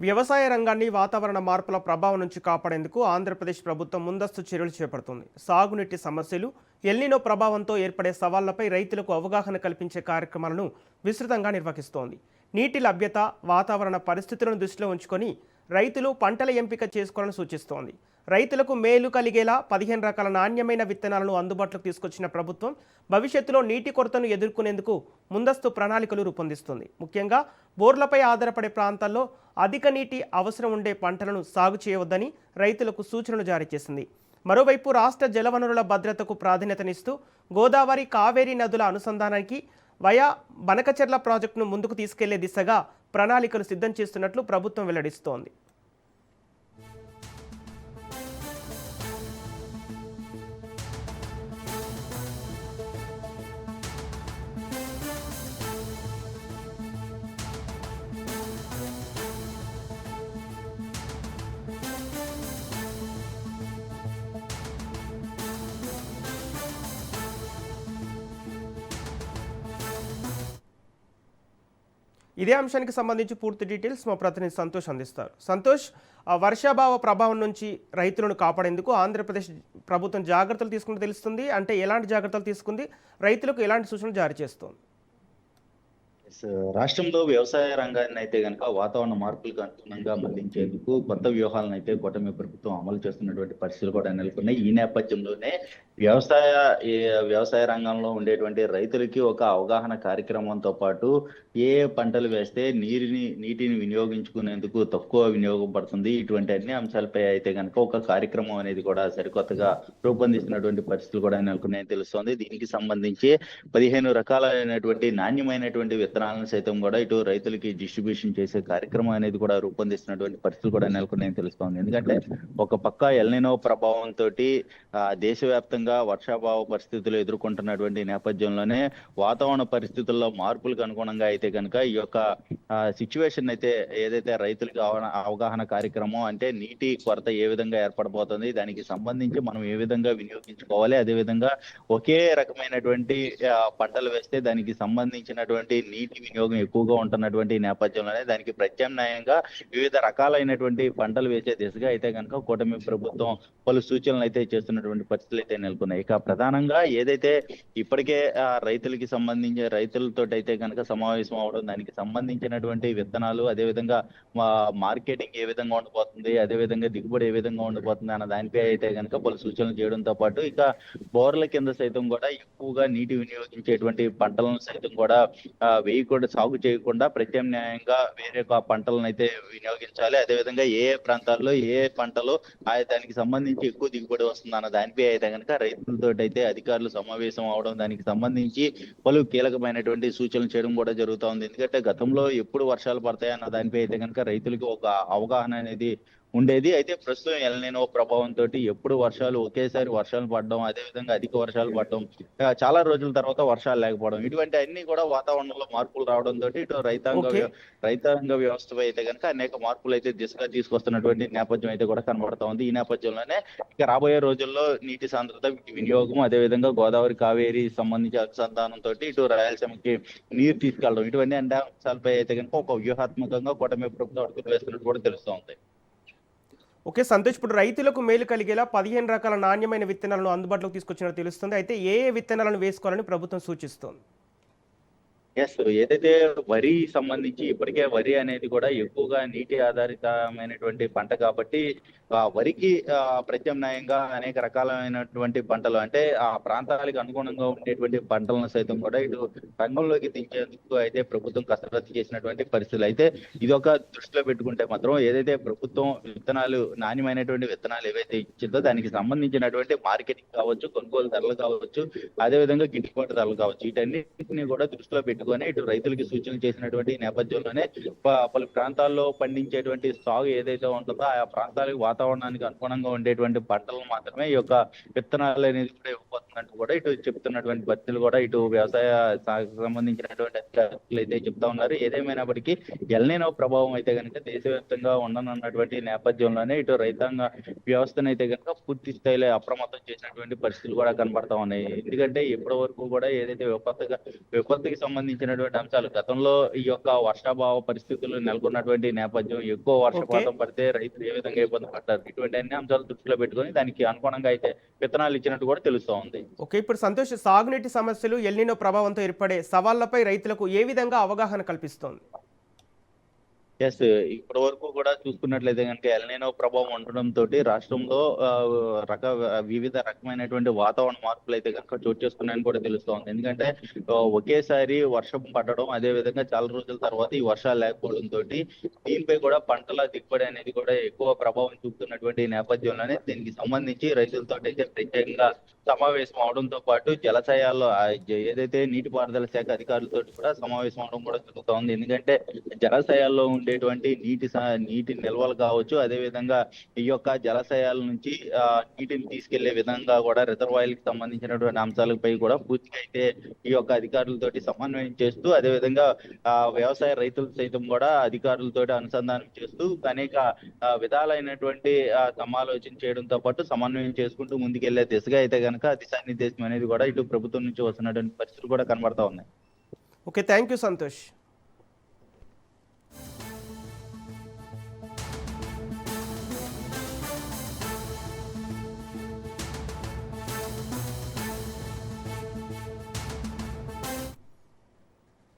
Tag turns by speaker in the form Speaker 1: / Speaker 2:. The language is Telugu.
Speaker 1: వ్యవసాయ రంగాన్ని వాతావరణ మార్పుల ప్రభావం నుంచి కాపాడేందుకు ఆంధ్రప్రదేశ్ ప్రభుత్వం ముందస్తు చర్యలు చేపడుతుంది. సాగునీటి సమస్యలు, ఎల్నినో ప్రభావంతో ఏర్పడే సవాళ్లపై రైతులకు అవగాహన కల్పించే కార్యక్రమాలను విస్తృతంగా నిర్వహిస్తోంది. నీటి లభ్యత, వాతావరణ పరిస్థితులను దృష్టిలో ఉంచుకొని రైతులు పంటల ఎంపిక చేసుకోవాలని సూచిస్తోంది. రైతులకు మేలు కలిగేలా 15 రకాల నాణ్యమైన విత్తనాలను అందుబాటులోకి తీసుకొచ్చిన ప్రభుత్వం భవిష్యత్తులో నీటి కొరతను ఎదుర్కొనేందుకు ముందస్తు ప్రణాళికలు రూపొందిస్తుంది. ముఖ్యంగా బోర్లపై ఆధారపడే ప్రాంతాల్లో అధిక నీటి అవసరం ఉండే పంటలను సాగు చేయవద్దని రైతులకు సూచనలు జారీ చేసింది. మరోవైపు రాష్ట్ర జలవనరుల భద్రతకు ప్రాధాన్యతనిస్తూ గోదావరి, కావేరీ నదుల అనుసంధానానికి వయా బనకచెర్ల ప్రాజెక్టును ముందుకు తీసుకెళ్లే దిశగా ప్రణాళికలు సిద్ధం చేస్తున్నట్లు ప్రభుత్వం వెల్లడిస్తోంది. ఇదే అంశానికి సంబంధించి పూర్తి డీటెయిల్స్ మా ప్రతినిధి సంతోష్ అందిస్తారు. సంతోష్, వర్షాభావ ప్రభావం నుంచి రైతులను కాపాడేందుకు ఆంధ్రప్రదేశ్ ప్రభుత్వం జాగ్రత్తలు తీసుకుంటూ తెలుస్తుంది. అంటే ఎలాంటి జాగ్రత్తలు తీసుకుంది, రైతులకు ఎలాంటి సూచనలు జారీ చేస్తోంది?
Speaker 2: రాష్ట్రంలో వ్యవసాయ రంగాన్ని అయితే కనుక వాతావరణ మార్పులకు అనుగుణంగా మళ్లించేందుకు కొత్త వ్యూహాలను అయితే కూటమి ప్రభుత్వం అమలు చేస్తున్నటువంటి పరిస్థితులు కూడా నెలకొన్నాయి. ఈ నేపథ్యంలోనే వ్యవసాయ రంగంలో ఉండేటువంటి రైతులకి ఒక అవగాహన కార్యక్రమంతో పాటు ఏ పంటలు వేస్తే నీటిని వినియోగించుకునేందుకు తక్కువ వినియోగం పడుతుంది, ఇటువంటి అన్ని అంశాలపై అయితే కనుక ఒక కార్యక్రమం అనేది కూడా సరికొత్తగా రూపొందిస్తున్నటువంటి పరిస్థితులు కూడా నెలకొన్నాయని తెలుస్తోంది. దీనికి సంబంధించి 15 రకాలైనటువంటి నాణ్యమైనటువంటి విత్తనాలను సైతం కూడా ఇటు రైతులకి డిస్ట్రిబ్యూషన్ చేసే కార్యక్రమం అనేది కూడా రూపొందిస్తున్నటువంటి పరిస్థితులు కూడా నెలకొన్నాయని తెలుస్తోంది. ఎందుకంటే ఒక పక్క ఎల్నినో ప్రభావంతో దేశవ్యాప్తంగా వర్షాభావ పరిస్థితులు ఎదుర్కొంటున్నటువంటి నేపథ్యంలోనే వాతావరణ పరిస్థితుల్లో మార్పులకు అనుగుణంగా అయితే కనుక ఈ యొక్క సిచ్యువేషన్ అయితే ఏదైతే రైతులకి అవగాహన కార్యక్రమం అంటే నీటి కొరత ఏ విధంగా ఏర్పడబోతుంది, దానికి సంబంధించి మనం ఏ విధంగా వినియోగించుకోవాలి, అదేవిధంగా ఒకే రకమైనటువంటి పంటలు వేస్తే దానికి సంబంధించినటువంటి నీటి వినియోగం ఎక్కువగా ఉంటున్నటువంటి నేపథ్యంలోనే దానికి ప్రత్యామ్నాయంగా వివిధ రకాలైనటువంటి పంటలు వేసే దిశగా అయితే కనుక కూటమి ప్రభుత్వం పలు సూచనలు అయితే చేస్తున్నటువంటి పరిస్థితులు అయితే నెలకొన్నాయి. ఇక ప్రధానంగా ఏదైతే ఇప్పటికే రైతులకి సంబంధించి రైతులతో అయితే కనుక సమావేశం అవడం, దానికి సంబంధించినటువంటి విత్తనాలు, అదేవిధంగా మార్కెటింగ్ ఏ విధంగా ఉండబోతుంది, అదేవిధంగా దిగుబడి ఏ విధంగా ఉండబోతుంది అన్న దానిపై అయితే కనుక పలు సూచనలు చేయడంతో పాటు ఇక బోర్ల కింద సైతం కూడా ఎక్కువగా నీటి వినియోగించేటువంటి పంటలను సైతం కూడా వేయకుండా, సాగు చేయకుండా ప్రత్యామ్నాయంగా వేరే పంటలను అయితే వినియోగించాలి. అదేవిధంగా ఏ ప్రాంతాల్లో ఏ పంటలు దానికి సంబంధించి ఎక్కువ దిగుబడి వస్తుంది అన్న దానిపై అయితే కనుక రైతులతో అయితే అధికారులు సమావేశం అవడం, దానికి సంబంధించి పలు కీలకమైనటువంటి సూచనలు చేయడం కూడా జరుగుతూ ఉంది. ఎందుకంటే గతంలో ఎప్పుడు వర్షాలు పడతాయి అన్న దానిపై అయితే కనుక రైతులకి ఒక అవగాహన అనేది ఉండేది. అయితే ప్రస్తుతం ఎల్నినో ప్రభావంతో ఎప్పుడు ఒకేసారి వర్షాలు పడడం, అదేవిధంగా అధిక వర్షాలు పడడం, చాలా రోజుల తర్వాత వర్షాలు లేకపోవడం, ఇటువంటి అన్ని కూడా వాతావరణంలో మార్పులు రావడంతో ఇటు రైతాంగ వ్యవస్థపై అయితే కనుక అనేక మార్పులు అయితే దిశగా తీసుకొస్తున్నటువంటి నేపథ్యం అయితే కూడా కనబడతా ఉంది. ఈ నేపథ్యంలోనే ఇక రాబోయే రోజుల్లో నీటి సాంద్రత, వినియోగం, అదేవిధంగా గోదావరి, కావేరీ సంబంధించి అనుసంధానంతో ఇటు రాయలసీమకి నీరు తీసుకెళ్లడం, ఇటువంటి అన్ని అంశాలపై అయితే కనుక ఒక వ్యూహాత్మకంగా కూటమి ప్రభుత్వం అడుగులు వేస్తున్నట్టు కూడా తెలుస్తూ ఉంది.
Speaker 1: ఓకే సంతోష్, ఇప్పుడు రైతులకు మేలు కలిగేలా 15 రకాల నాణ్యమైన విత్తనాలను అందుబాటులోకి తీసుకొచ్చినట్టు తెలుస్తుంది. అయితే ఏ విత్తనాలను వేసుకోవాలని ప్రభుత్వం సూచిస్తోంది?
Speaker 2: ఏదైతే వరి సంబంధించి ఇప్పటికే వరి అనేది కూడా ఎక్కువగా నీటి ఆధారితమైనటువంటి పంట కాబట్టి వరికి ప్రత్యామ్నాయంగా అనేక రకాలైనటువంటి పంటలు అంటే ఆ ప్రాంతాలకు అనుగుణంగా ఉండేటువంటి పంటలను సైతం కూడా ఇటు రంగంలోకి దించేందుకు అయితే ప్రభుత్వం కసరత్తు చేసినటువంటి పరిస్థితులు. అయితే ఇది ఒక దృష్టిలో పెట్టుకుంటే మాత్రం ఏదైతే ప్రభుత్వం నాణ్యమైనటువంటి విత్తనాలు ఏవైతే ఇచ్చిందో దానికి సంబంధించినటువంటి మార్కెటింగ్ కావచ్చు, కొనుగోలు ధరలు కావచ్చు, అదేవిధంగా గిట్టుబాటు ధరలు కావచ్చు, వీటన్నిటిని కూడా దృష్టిలో పెట్టుకుని ఇటు రైతులకి సూచనలు చేసినటువంటి నేపథ్యంలోనే పలు ప్రాంతాల్లో పండించేటువంటి సాగు ఏదైతే ఉంటుందో ఆ ప్రాంతాలకు వాతావరణానికి అనుగుణంగా ఉండేటువంటి పంటలను మాత్రమే ఈ యొక్క విత్తనాలు అనేది కూడా ఇవ్వబోతున్నట్టు కూడా ఇటు చెప్తున్నటువంటి పరిస్థితులు కూడా ఇటు వ్యవసాయ సంబంధించినటువంటి అధికారులు అయితే చెప్తా ఉన్నారు. ఏదేమైనప్పటికీ ఎల్నినో ప్రభావం అయితే కనుక దేశవ్యాప్తంగా ఉండనున్నటువంటి నేపథ్యంలోనే ఇటు రైతాంగ వ్యవస్థను అయితే కనుక పూర్తి స్థాయిలో అప్రమత్తం చేసినటువంటి పరిస్థితులు కూడా కనబడతా ఉన్నాయి. ఎందుకంటే ఇప్పటి వరకు కూడా ఏదైతే విపత్తుకి సంబంధించి సంబంధించినటువంటి అంశాలు గతంలో ఈ యొక్క వర్షాభావ పరిస్థితులు నెలకొన్నటువంటి నేపథ్యం, ఎక్కువ
Speaker 1: ఓకే.
Speaker 2: వర్షపాతం పడితే రైతులు ఏ విధంగా ఇబ్బంది పడ్డారు, ఇటువంటి అన్ని అంశాలు దృష్టిలో పెట్టుకొని దానికి అనుగుణంగా అయితే విత్తనాలు ఇచ్చినట్టు కూడా తెలుస్తా ఉంది.
Speaker 1: ఓకే, ఇప్పుడు సంతోష్, సాగునీటి సమస్యలు ఎల్నినో ప్రభావంతో ఏర్పడే సవాళ్లపై రైతులకు ఏ విధంగా అవగాహన కల్పిస్తోంది?
Speaker 2: ఎస్, ఇప్పటి వరకు కూడా చూసుకున్నట్లయితే కనుక ఎల్నినో ప్రభావం ఉండడంతో రాష్ట్రంలో వివిధ రకమైనటువంటి వాతావరణ మార్పులు అయితే కనుక చోటు చేసుకున్నాయని కూడా తెలుస్తోంది. ఎందుకంటే ఒకేసారి వర్షం పడడం, అదే విధంగా చాలా రోజుల తర్వాత ఈ వర్షాలు లేకపోవడంతో దీనిపై కూడా పంటల దిగుబడి అనేది కూడా ఎక్కువ ప్రభావం చూపుతున్నటువంటి నేపథ్యంలోనే దీనికి సంబంధించి రైతులతో అయితే ప్రత్యేకంగా సమావేశం అవడంతో పాటు జలాశయాల్లో ఏదైతే నీటిపారుదల శాఖ అధికారులతో కూడా సమావేశం అవడం కూడా జరుగుతోంది. ఎందుకంటే జలాశయాల్లో ఉండేటువంటి నీటి నిల్వలు కావచ్చు, అదే విధంగా ఈ యొక్క జలాశయాల నుంచి నీటిని తీసుకెళ్లే విధంగా కూడా రిజర్వాయర్లకు సంబంధించినటువంటి అంశాలపై కూడా పూర్తిగా అయితే ఈ యొక్క అధికారులతోటి సమన్వయం చేస్తూ, అదే విధంగా వ్యవసాయ రైతులు సైతం కూడా అధికారులతోటి అనుసంధానం చేస్తూ అనేక విధాలైనటువంటి సమాలోచన చేయడంతో పాటు సమన్వయం చేసుకుంటూ ముందుకెళ్లే దిశగా అయితే కనుక దిశానిర్దేశం అనేది కూడా ఇటు ప్రభుత్వం నుంచి వస్తున్నటువంటి పరిస్థితులు కూడా కనబడతా ఉన్నాయి.
Speaker 1: Okay, thank you Santosh.